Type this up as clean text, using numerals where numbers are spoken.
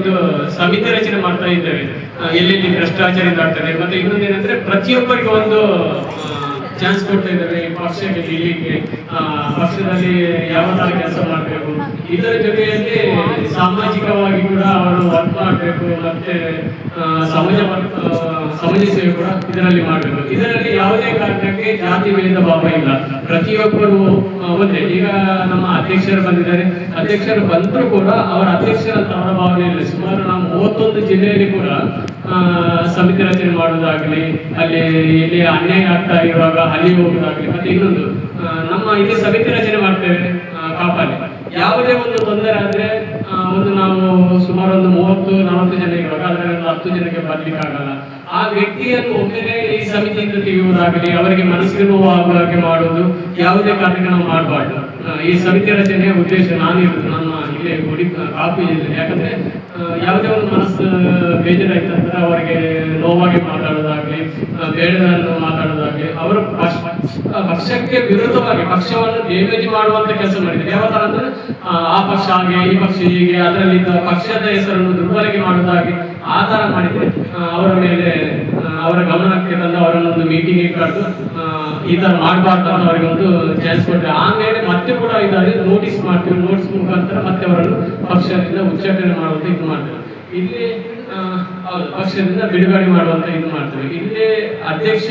ಒಂದು ಸಮಿತಿ ರಚನೆ ಮಾಡ್ತಾ ಇದ್ದೇವೆ. ಎಲ್ಲೆಲ್ಲಿ ಭ್ರಷ್ಟಾಚಾರ ಆಗ್ತದೆ, ಮತ್ತೆ ಇನ್ನೊಂದು ಏನಂದ್ರೆ ಪ್ರತಿಯೊಬ್ಬರಿಗೆ ಒಂದು ಚಾನ್ಸ್ ಕೊಡ್ತಾ ಇದ್ದೇವೆ. ಪಕ್ಷಕ್ಕೆ ಗೆಲ್ಲಿಕ್ಕೆ, ಪಕ್ಷದಲ್ಲಿ ಯಾವ ತರ ಕೆಲಸ ಮಾಡಬೇಕು, ಇದರ ಜೊತೆಯಲ್ಲಿ ಸಾಮಾಜಿಕವಾಗಿ ಕೂಡ ಅವರು ವರ್ಕ್ ಮಾಡಬೇಕು, ಮತ್ತೆ ಸಮಾಜ ಸೇವೆ ಕೂಡ ಇದರಲ್ಲಿ ಮಾಡಬೇಕು. ಇದರಲ್ಲಿ ಯಾವುದೇ ಕಾರಣಕ್ಕೆ ಜಾತಿ ಭೇದ ಭಾವ ಇಲ್ಲ, ಪ್ರತಿಯೊಬ್ಬರು ಒಂದೇ. ಈಗ ನಮ್ಮ ಅಧ್ಯಕ್ಷರು ಬಂದಿದ್ದಾರೆ, ಅಧ್ಯಕ್ಷರು ಬಂದರೂ ಕೂಡ ಅವರ ಅಧ್ಯಕ್ಷರಂತ ಅವರ ಭಾವನೆ ಇಲ್ಲ. ಸುಮಾರು ನಾವು 31 ಜಿಲ್ಲೆಯಲ್ಲಿ ಕೂಡ ಸಮಿತಿ ರಚನೆ ಮಾಡುವುದಾಗ್ಲಿ, ಅಲ್ಲಿ ಇಲ್ಲಿ ಅನ್ಯಾಯ ಆಗ್ತಾ ಇರುವಾಗ ಅಲ್ಲಿ ಹೋಗುವುದಾಗ್ಲಿ, ಮತ್ತೆ ಇನ್ನೊಂದು ನಮ್ಮ ಇಲ್ಲಿ ಸಮಿತಿ ರಚನೆ ಮಾಡ್ತೇವೆ ಕಾಪಾಡಿ. ಯಾವುದೇ ಒಂದು ತೊಂದರೆ ಆದ್ರೆ ನಾವು ಸುಮಾರು ಒಂದು 30-40 ಜನ ಇರುವಾಗ ಅದರಲ್ಲಿ 10 ಜನಕ್ಕೆ ಬರ್ಲಿಕ್ಕೆ ಆಗಲ್ಲ. ಆ ವ್ಯಕ್ತಿಯನ್ನು ಒಮ್ಮೆಲೆ ಈ ಸಮಿತಿಯಿಂದ ತೆಗೆಯುವುದಾಗಲಿ, ಅವರಿಗೆ ಮನಸ್ಸಿಗೆ ನೋವು ಆಗುವ ಹಾಗೆ ಮಾಡುವುದು ಯಾವುದೇ ಕಾರಣಕ್ಕೆ ನಾವು ಮಾಡಬಾರ್ದು. ಈ ಸಮಿತಿ ರಚನೆಯ ಉದ್ದೇಶ ನಾನಿರುವುದು ನನ್ನ ಇಲ್ಲಿ ಕಾಪಿ ಇದೆ. ಯಾಕಂದ್ರೆ ಯಾವುದೇ ಒಂದು ಮನಸ್ಸು ಬೇಜಾರಾಯ್ತಂದ್ರೆ ಅವರಿಗೆ ನೋವಾಗಿ ಮಾತಾಡೋದಾಗ್ಲಿ, ಬೇಡದನ್ನು ಮಾತಾಡೋದಾಗ್ಲಿ, ಅವರು ಪಕ್ಷಕ್ಕೆ ವಿರುದ್ಧವಾಗಿ ಪಕ್ಷವನ್ನು ಡ್ಯಾಮೇಜ್ ಮಾಡುವಂತ ಕೆಲಸ ಮಾಡಿದ್ದಾರೆ. ಯಾವ ತರ ಅಂದ್ರೆ ಆ ಪಕ್ಷ ಹಾಗೆ, ಈ ಪಕ್ಷ ಹೀಗೆ, ಅದರಲ್ಲಿ ಪಕ್ಷದ ಹೆಸರನ್ನು ದುರ್ಬಳಕೆ ಮಾಡುವುದಾಗಿ ಆ ತರ ಮಾಡಿದ್ರೆ ಅವರ ಮೇಲೆ ಅವರ ಗಮನಕ್ಕೆ ತಂದು ಅವರನ್ನೊಂದು ಮೀಟಿಂಗ್ ಕರೆದು ಈ ತರ ಮಾಡಬಾರ್ದು ಅಂತ ಅವರಿಗೆ ಒಂದು ಚಾನ್ಸ್ ಕೊಟ್ಟರೆ, ಆಮೇಲೆ ಮತ್ತೆ ಕೂಡ ಇದಾಗಿ ನೋಟಿಸ್ ಮಾಡ್ತೀವಿ. ನೋಟಿಸ್ ಮುಖಾಂತರ ಮತ್ತೆ ಅವರನ್ನು ಪಕ್ಷದಿಂದ ಉಚ್ಚಾಟನೆ ಮಾಡುವಂತ ಇದು ಮಾಡ್ತೇವೆ. ಇಲ್ಲಿ ಪಕ್ಷದಿಂದ ಬಿಡುಗಡೆ ಮಾಡುವಂತ ಇದು ಮಾಡ್ತೇವೆ. ಇಲ್ಲಿ ಅಧ್ಯಕ್ಷ